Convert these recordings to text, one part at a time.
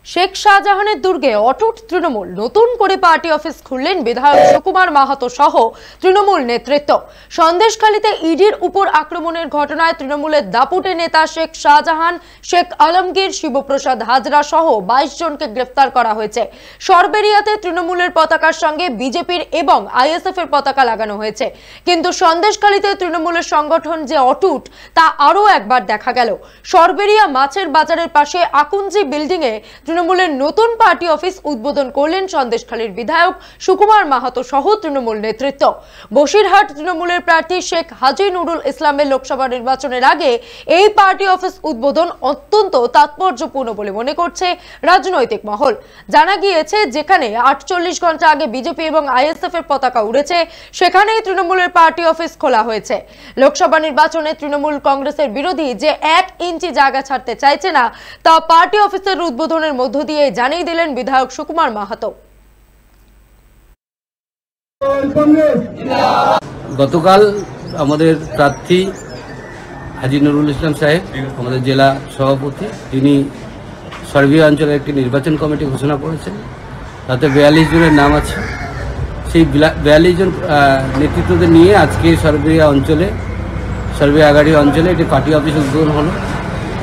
শেখ শাহজাহানের দুর্গে অটুট তৃণমূল। নতুন করে পার্টি অফিস খুললেন বিধায়ক সুকুমার মাহাতো সহ তৃণমূল নেতৃত্ব। সন্দেশখালীতে ইডির উপর আক্রমণের ঘটনায় তৃণমূলের দাপুটে নেতা শেখ শাহজাহান, শেখ আলমগীর, শিবপ্রসাদ হাজরা সহ 22 জনকে গ্রেফতার করা হয়েছে। সরবেরিয়াতে তৃণমূলের পতাকার সঙ্গে বিজেপির এবং আইএসএফ এর পতাকা লাগানো হয়েছে, কিন্তু সন্দেশখালীতে তৃণমূলের সংগঠন যে অটুট তা আরও একবার দেখা গেল। সরবেরিয়া মাছের বাজারের পাশে আকুঞ্জি বিল্ডিং এ তৃণমূলের নতুন পার্টি অফিস উদ্বোধন করলেন সন্দেশখালীর বিধায়ক সুকুমার মাহাতো সহ তৃণমূল নেতৃত্ব। বসিরহাট তৃণমূলের প্রার্থী শেখ হাজি নুরুল ইসলামের লোকসভা নির্বাচনের আগে এই পার্টি অফিস উদ্বোধন অত্যন্ত তাৎপর্যপূর্ণ বলে মনে করছে রাজনৈতিক মহল। জানা গিয়েছে, যেখানে 48 ঘন্টা আগে বিজেপি এবং আইএসএফ এর পতাকা উড়েছে, সেখানেই তৃণমূলের পার্টি অফিস খোলা হয়েছে। লোকসভা নির্বাচনে তৃণমূল কংগ্রেসের বিরোধী যে 1 ইঞ্চি জায়গা ছাড়তে চাইছে না, তা পার্টি অফিসের উদ্বোধনের মধ্য দিয়ে জানিয়ে দিলেন বিধায়ক সুকুমার মাহাতো। গতকাল আমাদের প্রার্থী হাজি নুরুল ইসলাম সাহেব, আমাদের জেলা সভাপতি, তিনি সরবেরিয়া অঞ্চলের একটি নির্বাচন কমিটি ঘোষণা করেছেন। তাতে 42 জনের নাম আছে। সেই 42 জন নেতৃত্বদের নিয়ে আজকে সরবেরিয়া আগাড়ি অঞ্চলে একটি পার্টি অফিস উদ্বোধন হলো,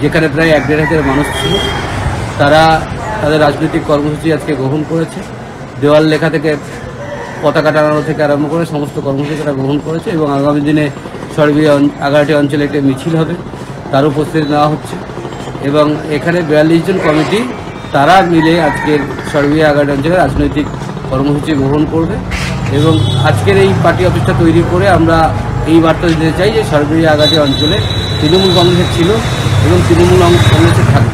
যেখানে প্রায় 1-1.5 হাজার মানুষ ছিল। তারা তাদের রাজনৈতিক কর্মসূচি আজকে গ্রহণ করেছে। দেওয়াল লেখা থেকে পতাকা টানানো থেকে আরম্ভ করে সমস্ত কর্মসূচি তারা গ্রহণ করেছে, এবং আগামী দিনে সরবেরিয়া আগাড়ি অঞ্চলে একটি মিছিল হবে, তারও প্রস্তুতি নেওয়া হচ্ছে। এবং এখানে 42 জন কমিটি তারা মিলে আজকের সরবেরিয়া আগাড়ি অঞ্চলে রাজনৈতিক কর্মসূচি গ্রহণ করবে। এবং আজকের এই পার্টি অফিসটা তৈরি করে আমরা এই বার্তা দিতে চাই যে সরবেরিয়া আগাড়ি অঞ্চলে তৃণমূল কংগ্রেসের ছিল এবং তৃণমূল কংগ্রেসের থাকবে।